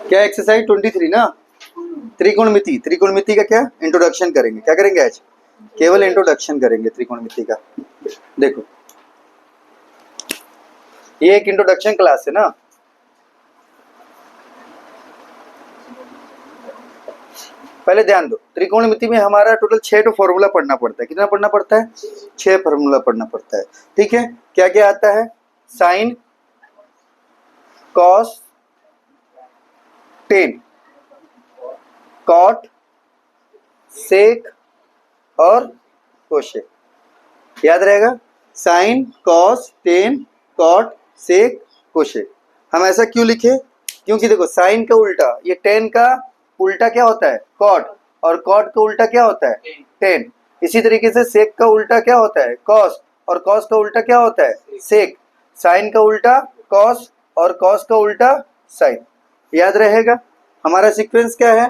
क्या एक्सरसाइज 23 ना, त्रिकोणमिति। त्रिकोणमिति का क्या इंट्रोडक्शन करेंगे, क्या करेंगे आज, केवल इंट्रोडक्शन करेंगे त्रिकोणमिति का। देखो ये एक इंट्रोडक्शन क्लास है ना। पहले ध्यान दो, त्रिकोणमिति में हमारा टोटल 6 फॉर्मूला पढ़ना पड़ता है। कितना पढ़ना पड़ता है? 6 फॉर्मूला पढ़ना पड़ता है। ठीक है, क्या क्या आता है? साइन, कॉस, टेन, कॉट, सेक और कोशेक। याद रहेगा, साइन, कॉस, टेन, कॉट, सेक, कोशेक। हम ऐसा क्यों लिखे? क्योंकि देखो साइन का उल्टा, ये टेन का उल्टा क्या होता है? कॉट, और कॉट का उल्टा क्या होता है? टेन। इसी तरीके से सेक का उल्टा क्या होता है? कॉस, और कॉस का उल्टा क्या होता है? सेक। साइन का उल्टा कॉस और कॉस का उल्टा साइन। याद रहेगा। हमारा सीक्वेंस क्या है?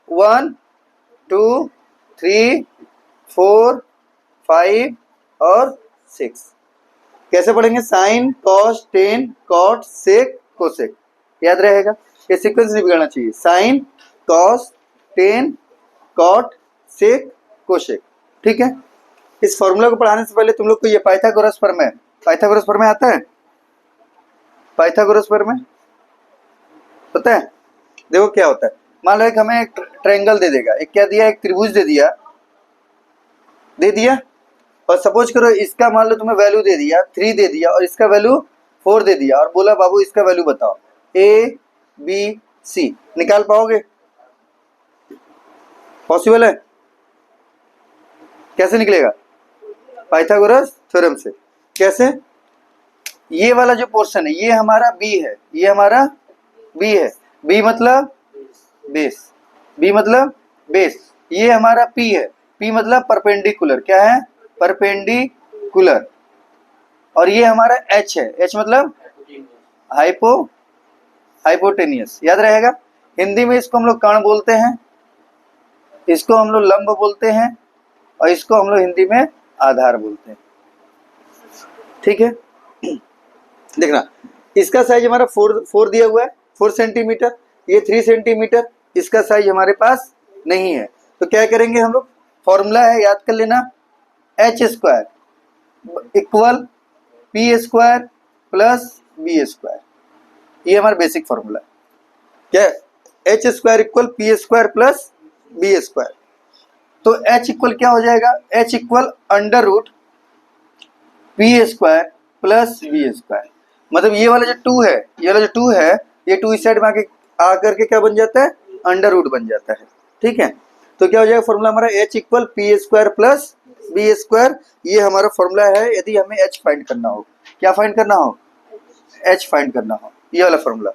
1 2 3 4 5 और 6। कैसे पढ़ेंगे? साइन, कॉस, टेन, कॉट, सेक, कोसेक। याद रहेगा, ये सीक्वेंस नहीं बिगड़ना चाहिए। साइन, कॉस, टेन, कॉट, सेक, कोसेक। ठीक है, इस फॉर्मूला को पढ़ाने से पहले तुम लोग को ये पाइथागोरस प्रमेय, पाइथागोरस प्रमेय आता है? पाइथागोरस प्रमेय पता है? देखो क्या होता है, मान लो एक हमें एक ट्रायंगल दे देगा, एक क्या दिया, एक त्रिभुज दे दिया, और सपोज करो इसका मान लो तुम्हें वैल्यू दे दिया 3 दे दिया, और इसका वैल्यू 4 दे दिया, और बोला बाबू इसका वैल्यू बताओ, ए बी सी। निकाल पाओगे? पॉसिबल है? कैसे निकलेगा? पाइथागोरस थ्योरम से। कैसे? ये वाला जो पोर्शन है ये हमारा बी है, ये हमारा बी है। बी मतलब बेस, बी मतलब बेस। ये हमारा पी है, पी मतलब परपेंडिकुलर। क्या है? परपेंडिकुलर। और ये हमारा एच है, एच मतलब हाइपोटेनियस। याद रहेगा। हिंदी में इसको हम लोग कर्ण बोलते हैं, इसको हम लोग लंब बोलते हैं, और इसको हम लोग हिंदी में आधार बोलते हैं। ठीक है, देखना इसका साइज हमारा 4 दिया हुआ है, 4 सेंटीमीटर। ये 3 सेंटीमीटर। इसका साइज हमारे पास नहीं है, तो क्या करेंगे हम लोग? फॉर्मूला है, याद कर लेना, H square equal P square plus B square. ये हमारा बेसिक फॉर्मूला है। क्या? H square equal P square plus B square. तो एच इक्वल क्या हो जाएगा? H equal under root P square plus B square. मतलब ये वाला जो 2 है, ये वाला जो 2 है, ये 2 इस साइड में आकर के क्या बन जाता है? अंडर रूट बन जाता है। ठीक है, तो क्या हो जाएगा फॉर्मूला हमारा? H equal P square plus B square. ये हमारा फॉर्मूला है यदि हमें एच फाइंड करना हो। क्या फाइंड करना हो? एच फाइंड करना हो, ये वाला फॉर्मूला।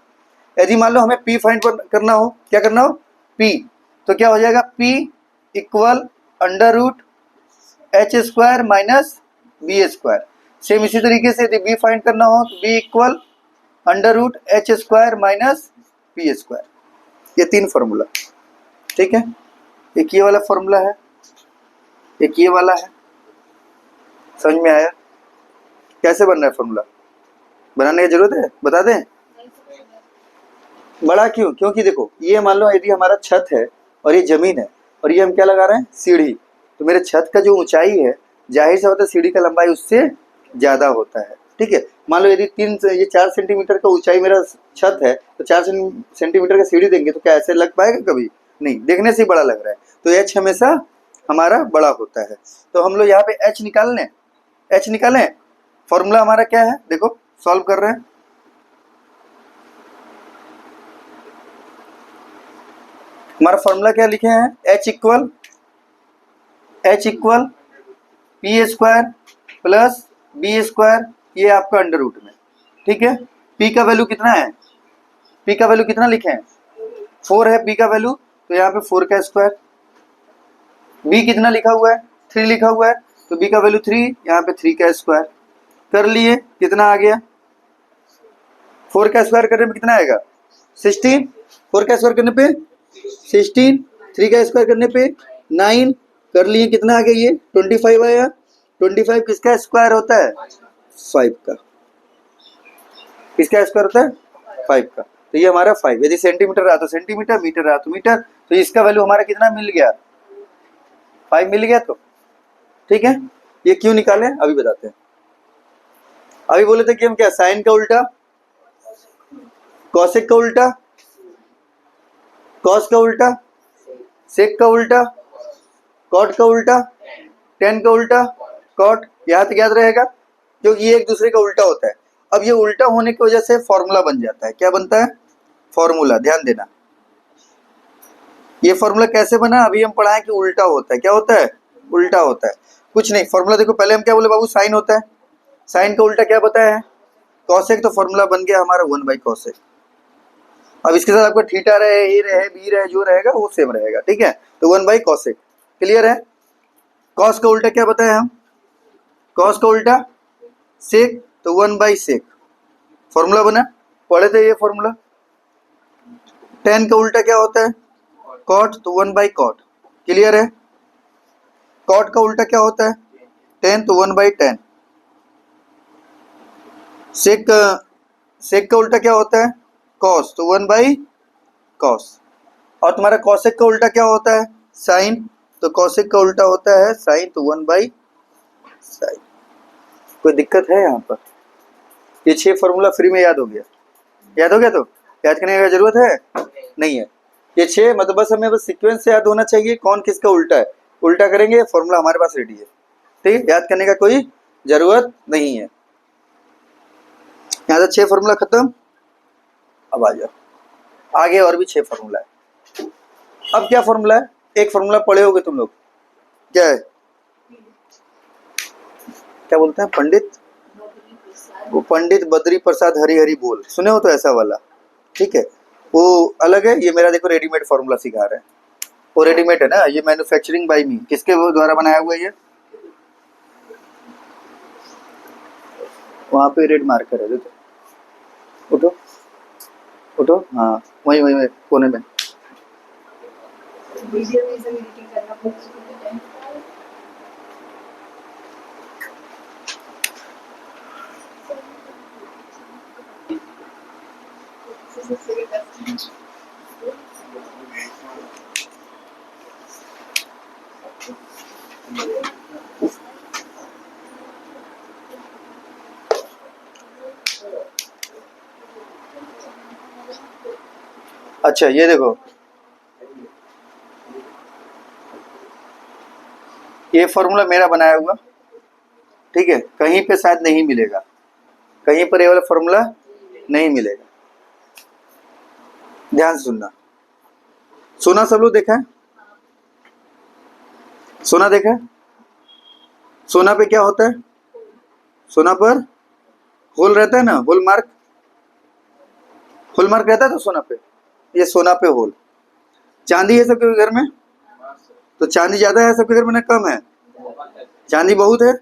यदि मान लो हमें पी फाइंड करना हो, क्या करना हो? पी, तो क्या हो जाएगा? P equal under root H square minus B square. Same इसी तरीके से यदि बी फाइंड करना हो तो B equal under root H square minus B square. ये 3 फॉर्मूला। ठीक है, एक ये वाला फॉर्मूला है, एक ये वाला है। समझ में आया कैसे बन रहा है फॉर्मूला? बनाने की जरूरत है? बता दें बड़ा क्यों? क्योंकि देखो ये मान लो यदि हमारा छत है और ये जमीन है, और ये हम क्या लगा रहे हैं? सीढ़ी। तो मेरे छत का जो ऊंचाई है, जाहिर सा होता है सीढ़ी का लंबाई उससे ज्यादा होता है। ठीक है, मान लो यदि 4 सेंटीमीटर का ऊंचाई मेरा छत है, तो 4 सेंटीमीटर का सीढ़ी देंगे तो क्या ऐसे लग पाएगा? कभी नहीं, देखने से ही बड़ा लग रहा है। तो एच हमेशा हमारा बड़ा होता है। तो हम लोग यहाँ पे एच निकालें। फॉर्मूला हमारा क्या है? देखो सॉल्व कर रहे हैं। हमारा फॉर्मूला क्या लिखे हैं? H equal P square plus B square, ये आपका अंडर रूट में। ठीक है, पी का वैल्यू कितना है? पी का वैल्यू कितना लिखे हैं? 4 है पी का वैल्यू, तो यहाँ पे 4 का स्क्वायर। बी कितना लिखा हुआ है? 3 लिखा हुआ है, तो बी का वैल्यू 3, यहाँ पे 3 का स्क्वायर कर लिए। कितना आ गया? 4 का स्क्वायर करने पे कितना आएगा? 16। 4 का स्क्वायर करने पे 16, 3 का स्क्वायर करने पे 9 कर लिए। कितना आ गया? ये 25 आया। 25 किसका स्क्वायर होता है? 5 का। किसका स्क्वायर होता है? 5 का। तो ये हमारा 5। यदि सेंटीमीटर रहा तो सेंटीमीटर, मीटर रहा तो मीटर, तो इसका वैल्यू हमारा कितना मिल गया? 5 मिल गया। तो ठीक है, ये क्यों निकाले अभी बताते हैं। अभी बोले थे कि हम क्या, साइन का उल्टा, कॉसेक का उल्टा, कॉस का उल्टा, सेक का उल्टा, कॉट का उल्टा, टेन का उल्टा, कॉट। यहाँ तक याद रहेगा क्योंकि ये एक दूसरे का उल्टा होता है। अब ये उल्टा होने की वजह से फॉर्मूला बन जाता है। क्या बनता है? फॉर्मूला। ध्यान देना, ये फॉर्मूला कैसे बना अभी हम पढ़ाएं कि उल्टा होता है। क्या होता है? उल्टा होता है। कुछ नहीं, फॉर्मूला देखो, पहले हम क्या बोले बाबू, साइन होता है। साइन का उल्टा क्या बताया है? कॉसेक। तो फॉर्मूला बन गया हमारा 1/cosec। अब इसके साथ आपका थीटा रहे, ए रहे, बी रहे, जो रहेगा वो सेम रहेगा। ठीक है, तो 1/cosec। क्लियर है? कॉस का उल्टा क्या बताया हम? कॉस का उल्टा सेक, तो 1/sec। फॉर्मूला बना, पढ़े थे ये फॉर्मूला। टेन का उल्टा क्या होता है? कॉट, तो 1/cot। क्लियर है? कॉट का उल्टा क्या होता है? टेन, तो 1/tan। सेक का उल्टा क्या होता है? कॉस, तो 1/cos। और तुम्हारा कॉसेक का उल्टा क्या होता है? साइन, तो कॉसेक का उल्टा होता है साइन, तो 1/sin। कोई दिक्कत है यहाँ पर? ये 6 फॉर्मूला फ्री में याद हो गया? याद हो गया? तो याद करने का जरूरत है नहीं है। ये 6 मतलब बस हमें बस सीक्वेंस से याद होना चाहिए कौन किसका उल्टा है। उल्टा करेंगे, फॉर्मूला हमारे पास रेडी है। ठीक है, याद करने का कोई जरूरत नहीं है। यहाँ से 6 फॉर्मूला खत्म। अब आ जाओ आगे, और भी 6 फॉर्मूला है। अब क्या फॉर्मूला है? एक फॉर्मूला पढ़े होगे तुम लोग, क्या है? क्या बोलते हैं? पंडित, वो पंडित बद्री प्रसाद हरि हरि बोल, सुने हो तो ऐसा वाला। ठीक है, वो अलग है। ये मेरा देखो रेडीमेड फॉर्मूला सिखा रहे हैं। वो रेडीमेड है ना, ये मैन्युफैक्चरिंग बाय मी। किसके द्वारा बनाया हुआ है ये? वहाँ पे रेड मार्कर है, देखो। उठो उठो, हाँ वही वही वही कोने में। वीडियो में सब एडिटिंग करना पड़ता है। अच्छा ये देखो, ये फॉर्मूला मेरा बनाया हुआ। ठीक है, कहीं पे शायद नहीं मिलेगा, कहीं पर ये वाला फॉर्मूला नहीं मिलेगा। ध्यान से सुनना। सोना सब लोग देखा है? सोना देखा है? सोना पे क्या होता है? सोना पर होल रहता है ना, होल मार्क। होल मार्क रहता है तो सोना पे, ये सोना पे होल। चांदी है सबके घर में, तो चांदी ज्यादा है सबके घर में ना कम है? चांदी बहुत है,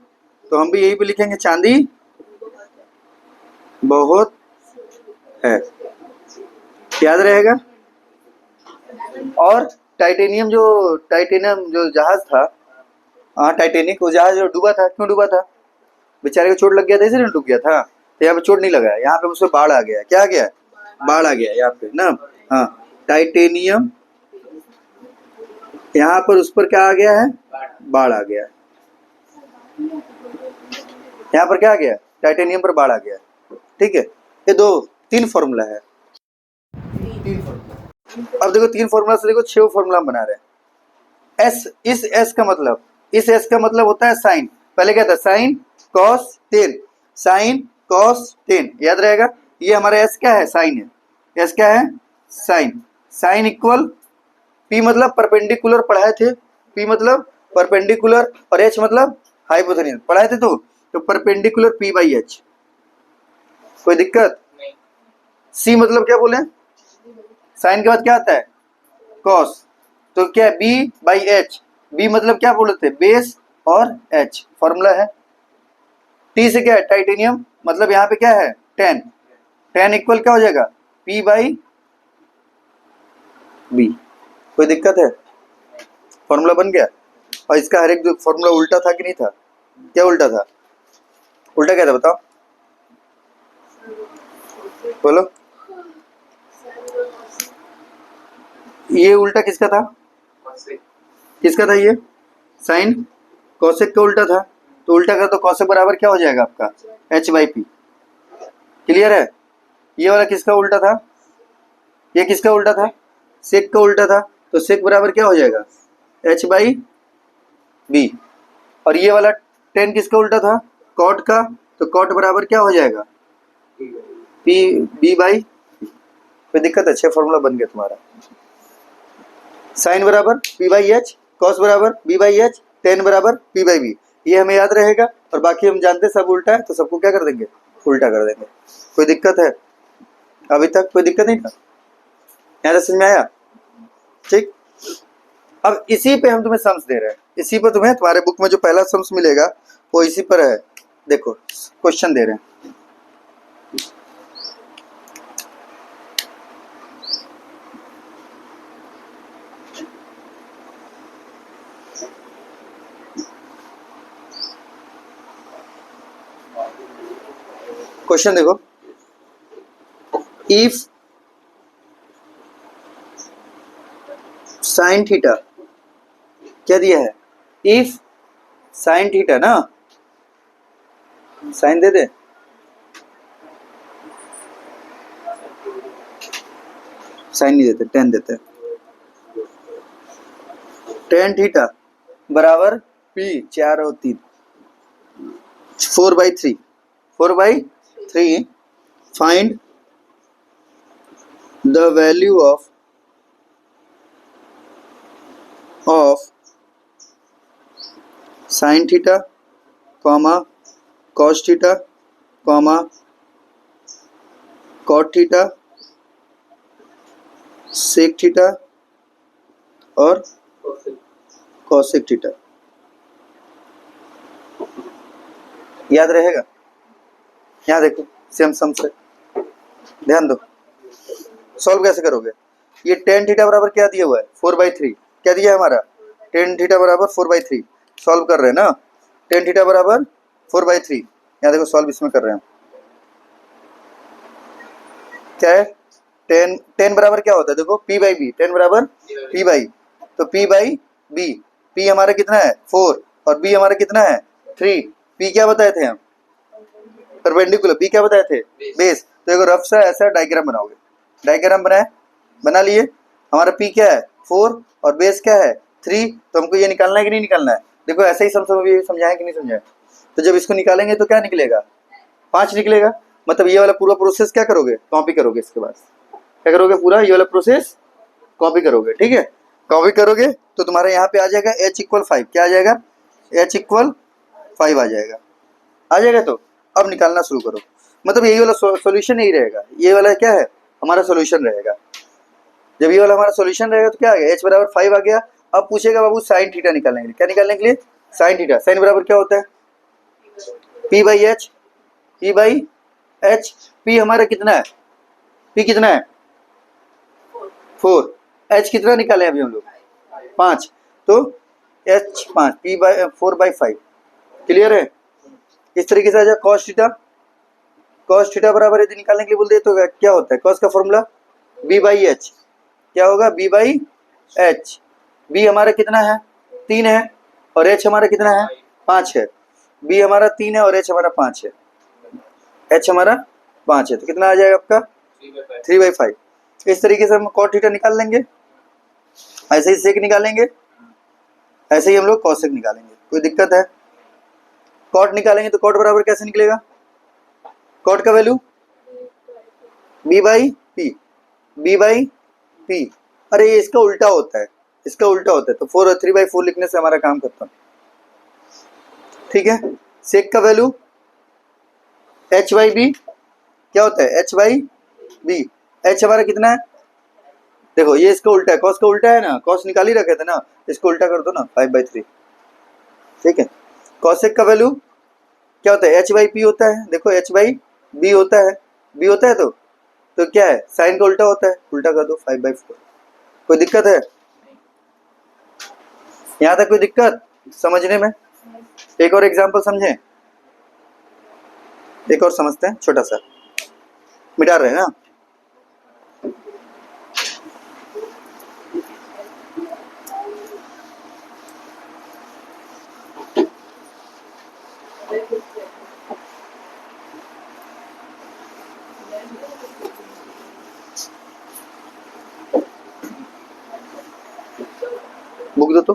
तो हम भी यही पे लिखेंगे चांदी बहुत है। याद रहेगा। और टाइटेनियम जो जहाज था, हाँ टाइटेनिक, वो जहाज जो डूबा था, क्यों डूबा था? बेचारे को चोट लग गया था, इसलिए डूब गया था। तो यहाँ पे चोट नहीं लगा है, यहाँ पे उसमें बाढ़ आ गया। क्या आ गया? बाढ़ आ गया यहाँ पे ना। हाँ, टाइटेनियम, यहाँ पर उस पर क्या आ गया है? बाढ़ आ गया। यहाँ पर क्या आ गया? टाइटेनियम पर बाढ़ आ गया। ठीक है, ये 3 फॉर्मूला है। 3 फॉर्मूला। अब देखो 3 फॉर्मूला से देखो 6 फॉर्मूला बना रहे हैं। इस एस का मतलब होता है साइन। पहले क्या था? Sine cos tan, sine cos tan, याद रहेगा। ये हमारा एस क्या है? साइन है। एस क्या है? साइन। साइन इक्वल पी मतलब परपेंडिकुलर पढ़ाए थे, पी मतलब परपेंडिकुलर, और एच मतलब हाइपोटेन्यूज पढ़ाए थे। तो परपेंडिकुलर पी बाई एच। कोई दिक्कत? सी मतलब क्या बोले? साइन के बाद क्या आता है? कॉस, तो क्या है? B by H. बी मतलब क्या बोले थे? बेस, और एच फॉर्मूला है। टी से क्या है? टाइटेनियम, मतलब यहाँ पे क्या है? 10। 10 इक्वल क्या हो जाएगा? P by B. कोई दिक्कत है? फॉर्मूला बन गया। और इसका हर एक जो फॉर्मूला उल्टा था कि नहीं था? क्या उल्टा था? उल्टा क्या था बताओ, बोलो। ये उल्टा किसका था? किसका था ये? साइन कौशिक का उल्टा था। तो उल्टा कर तो कौशिक बराबर क्या हो जाएगा आपका? H by P. क्लियर है? ये वाला किसका उल्टा था? ये किसका उल्टा था? सेक का उल्टा था। तो सेक बराबर क्या हो जाएगा? H by B. और ये वाला टेन किसका उल्टा था? कॉट का। तो कॉट बराबर क्या हो जाएगा? P B by. कोई दिक्कत है? 6 फॉर्मूला बन गया तुम्हारा। साइन बराबर पी बाई एच, कॉस बराबर बी बाई एच, टेन बराबर पी बाई बी। ये हमें याद रहेगा। और बाकी हम जानते सब उल्टा है, तो सबको क्या कर देंगे? उल्टा कर देंगे। कोई दिक्कत है? अभी तक कोई दिक्कत नहीं था? यहाँ समझ में आया? ठीक। अब इसी पे हम तुम्हें सम्स दे रहे हैं। इसी पर तुम्हें तुम्हारे बुक में जो पहला सम्स मिलेगा वो इसी पर है। देखो क्वेश्चन दे रहे हैं। क्वेश्चन देखो, इफ साइन थीटा, क्या दिया है? इफ साइन थीटा ना, साइन दे दे, साइन नहीं देते, टेन देते। टेन थीटा बराबर पी 4 और 3 4/3 4/3 find the value of sine theta comma cos theta comma cot theta sec theta और कॉसेक थीटा। याद रहेगा? यहाँ देखो सेम सम से ध्यान दो। सॉल्व कैसे करोगे? ये टेन थीटा बराबर क्या दिया हुआ है? 4/3। क्या दिया है हमारा? टेन थीटा बराबर 4/3। सॉल्व कर रहे हैं ना? टेन थीटा बराबर 4/3। यहाँ देखो सॉल्व इसमें कर रहे हैं। क्या है? टेन बराबर क्या होता है? देखो पी बाई बी। टेन बराबर पी बाई, तो पी बाई बी। पी हमारा कितना है? 4 और बी हमारा कितना है? 3। पी क्या बताए थे हम? परपेंडिकुलर। बी क्या बताए थे? बेस। तो एक रफ सा ऐसा डायग्राम बनाओगे। डायग्राम बनाए, बना लिए। हमारा पी क्या है? 4 और बेस क्या है? 3। तो हमको ये निकालना है कि नहीं निकालना है? देखो ऐसे ही समझाए कि नहीं समझाए? तो जब इसको निकालेंगे तो क्या निकलेगा? 5 निकलेगा। मतलब ये वाला पूरा प्रोसेस क्या करोगे? कॉपी करोगे। इसके बाद क्या करोगे? पूरा ये वाला प्रोसेस कॉपी करोगे। ठीक है? कॉपी करोगे तो तुम्हारा यहाँ पे आ जाएगा h = 5। क्या आ जाएगा? h = 5 आ जाएगा। आ जाएगा। तो अब निकालना शुरू करो। मतलब यही वाला सॉल्यूशन यही रहेगा। ये वाला क्या है? हमारा सॉल्यूशन रहेगा। जब ये वाला हमारा सॉल्यूशन रहेगा तो क्या आ गया? h बराबर 5 आ गया। अब पूछेगा बाबू साइन थीटा निकालने के लिए। क्या निकालने के लिए? Sine theta. साइन बराबर क्या होता है? p by H. p by H. p हमारा कितना है? p कितना है? 4। h कितना निकाले अभी हम लोग? 5। तो h 5 p बाई 4/5। क्लियर है? इस तरीके से आ जाए कॉस थीटा। कॉस थीटा बराबर यदि निकालने के लिए बोल दे तो क्या होता है? कॉस का फॉर्मूला b बाई एच। क्या होगा? b by H. b हमारा कितना है? 3 है और h हमारा कितना है? 5 है। b हमारा 3 है और h हमारा 5 है। h हमारा 5 है। तो कितना आ जाएगा आपका? 3/5। इस तरीके से हम कॉट थीटा निकाल लेंगे। ऐसे ही सेक निकालेंगे। ऐसे ही हम लोग कॉसेक निकालेंगे। कोई दिक्कत है? कॉट निकालेंगे तो कॉट बराबर कैसे निकलेगा? कॉट का value b by P. b by P. अरे ये इसका उल्टा होता है। इसका उल्टा होता है। तो 4 और 3/4 लिखने से हमारा काम खत्म। ठीक है? सेक का वैल्यू h बाई बी। क्या होता है? h by B. h हमारा कितना है? देखो ये इसका उल्टा है। कॉस का उल्टा है ना? कॉस निकाल ही रखे थे ना? इसको उल्टा कर दो ना, 5/3। ठीक है? कॉसेक का वैल्यू क्या होता है? h बाई पी होता है। देखो h बाई बी होता है। b होता है तो क्या है? साइन का उल्टा होता है। उल्टा कर दो, 5/4। कोई दिक्कत है? यहाँ तक कोई दिक्कत समझने में? एक और एग्जाम्पल समझें, एक और समझते हैं, छोटा सा मिटा रहे हैं ना। बुक दो तो।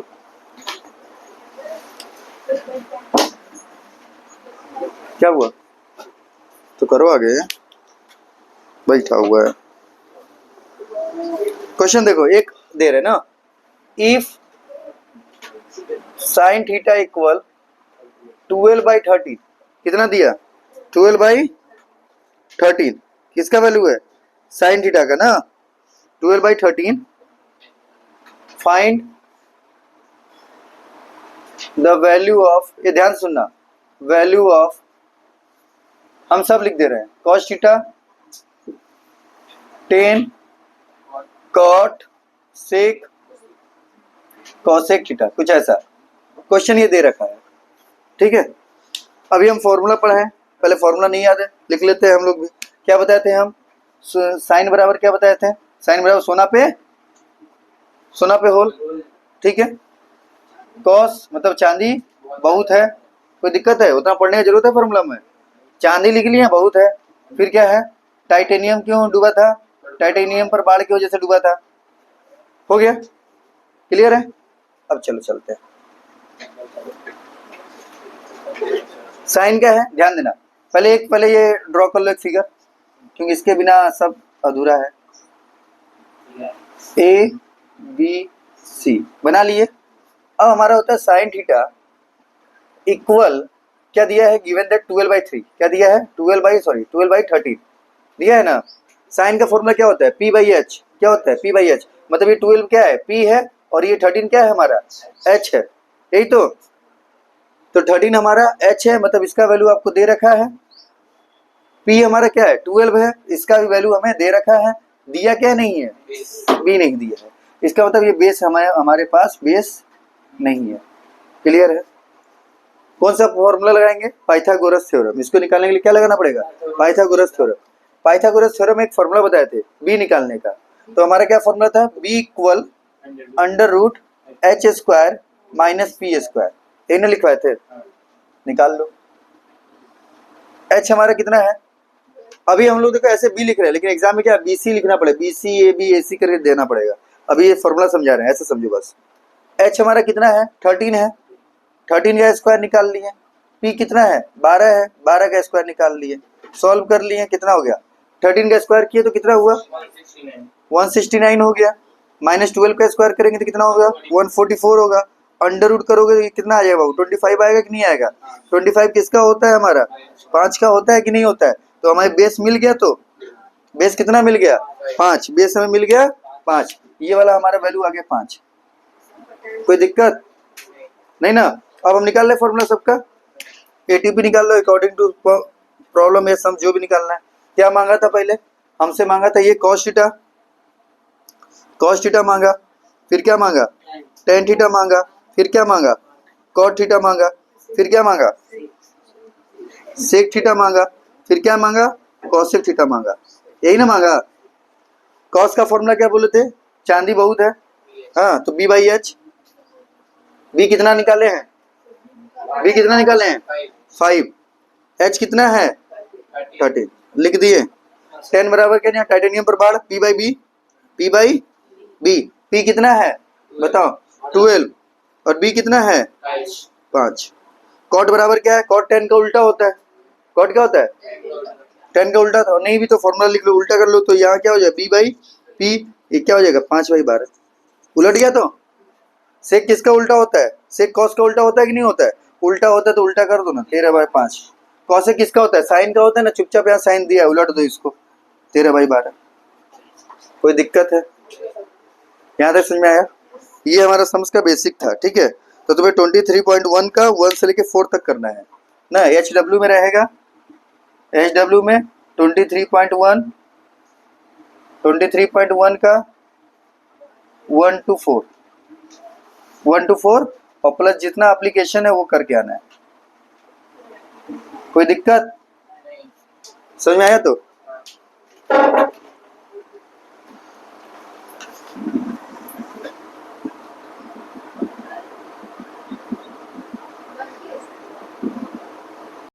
क्या हुआ तो करो आगे, बैठा हुआ है। क्वेश्चन देखो, एक दे रहे ना, इफ साइन थीटा इक्वल 12/13, कितना दिया 12/13, किसका वैल्यू है साइन थीटा का ना, 12/13, फाइंड द वैल्यू ऑफ, ये ध्यान सुनना, वैल्यू ऑफ, हम सब लिख दे रहे हैं, कॉस थीटा, टेन, कॉट, सेक, कॉसेक थीटा, कुछ ऐसा क्वेश्चन ये दे रखा है। ठीक है, अभी हम फॉर्मूला पढ़ा है, पहले फॉर्मूला नहीं याद है, लिख लेते हैं हम लोग भी। क्या बताए थे हम, साइन बराबर क्या बताए थे, साइन बराबर सोना पे होल। ठीक है, कॉस मतलब चांदी बहुत है, कोई दिक्कत है, उतना पढ़ने की जरूरत है फॉर्मूला में, चांदी लिख लिया बहुत है। फिर क्या है, टाइटेनियम क्यों डूबा था, टाइटेनियम पर बाढ़ की वजह से डूबा था। हो गया, क्लियर है। अब चलो चलते हैं, साइन क्या है ध्यान देना, पहले ये ड्रॉ कर लो एक फिगर, क्योंकि इसके बिना सब अधूरा है। ए बी सी बना लिए। अब हमारा होता है साइन थीटा इक्वल, क्या दिया है, गिवन दैट 12/3, क्या दिया है 12/13 दिया है ना। साइन का फॉर्मूला क्या होता है, P/H, क्या होता है P/H, मतलब ये 12 क्या है P है, और ये 13 क्या है हमारा H है, यही तो 13 हमारा H है, मतलब इसका वैल्यू आपको दे रखा है। P हमारा क्या है 12 है, इसका भी वैल्यू हमें दे रखा है, दिया क्या नहीं है, B नहीं दिया है, इसका मतलब ये बेस हमारे पास बेस नहीं है। क्लियर है। कौन सा फॉर्मूला लगाएंगे, पाइथागोरस थ्योरम, इसको निकालने के लिए क्या लगाना पड़ेगा, पाइथागोरस थ्योरम। पाइथागोरस थ्योरम एक फॉर्मूला बताए थे B निकालने का, तो हमारा क्या फॉर्मूला था, B इक्वल √H² - P², इन्हें लिखवाए थे, निकाल लो। H हमारा कितना है, अभी हम लोग देखो ऐसे B लिख रहे हैं, लेकिन एग्जाम में क्या BC लिखना पड़ेगा, BC AB AC करके देना पड़ेगा। अभी ये फॉर्मूला समझा रहे हैं, ऐसे समझो बस। H हमारा कितना है 13 है, 13 का स्क्वायर निकाल लिए। P कितना है 12 है, 12 का स्क्वायर निकाल लिए, सॉल्व कर लिए, कितना हो गया 13 का स्क्वायर किए तो कितना हुआ 169 हो गया, -12 का स्क्वायर करेंगे तो कितना होगा 144 होगा, अंडर रूट करोगे तो कितना आ जाएगा, 25 आएगा कि नहीं आएगा। 25 किसका होता है हमारा 5 का होता है कि नहीं होता है, तो हमारे बेस मिल गया, तो बेस कितना मिल गया 5, बेस हमें मिल गया 5, ये वाला हमारा वैल्यू आ गया 5, कोई दिक्कत नहीं ना। अब हम निकाल ले फॉर्मूला सबका, ATP निकाल लो अकॉर्डिंग टू प्रॉब्लम, ये सम जो भी निकालना है। क्या मांगा था पहले, हमसे मांगा था ये cos थीटा मांगा, फिर क्या मांगा tan थीटा मांगा, फिर क्या मांगा cot थीटा मांगा, फिर क्या मांगा sec थीटा मांगा, फिर क्या मांगा cosec थीटा मांगा, यही ना मांगा। cos का फॉर्मूला क्या बोले थे, चांदी बहुत है, हाँ तो B/H, B कितना निकाले हैं, B कितना निकाले हैं 5, H कितना है 13, लिख दिए। 10 बराबर क्या, टाइटेनियम पर बाढ़ P कितना है बताओ 12, और B कितना है 5। कॉट बराबर क्या है, कॉट 10 का उल्टा होता है, कॉट क्या होता है 10 का उल्टा, तो नहीं भी तो फॉर्मूला लिख लो, उल्टा कर लो, तो यहाँ क्या हो जाएगा B/P, ये क्या हो जाएगा 5/12, उलट गया। तो सेक किसका उल्टा होता है, सेक कॉस का उल्टा होता है कि नहीं होता है, उल्टा होता है तो उल्टा कर दो ना, 13/5। कॉसेक किसका होता है, साइन का होता है ना, चुपचाप यहाँ साइन दिया है, उलट दो इसको, 13/12, कोई दिक्कत है, यहाँ तक समझ में आया। ये हमारा सम्स का बेसिक था, ठीक है। तो तुम्हें 23.1 का 1 से लेके 4 तक करना है ना, HW में रहेगा, HW में 23.1 का 1 to 4 और प्लस जितना एप्लीकेशन है वो करके आना है, कोई दिक्कत समझ में आया? तो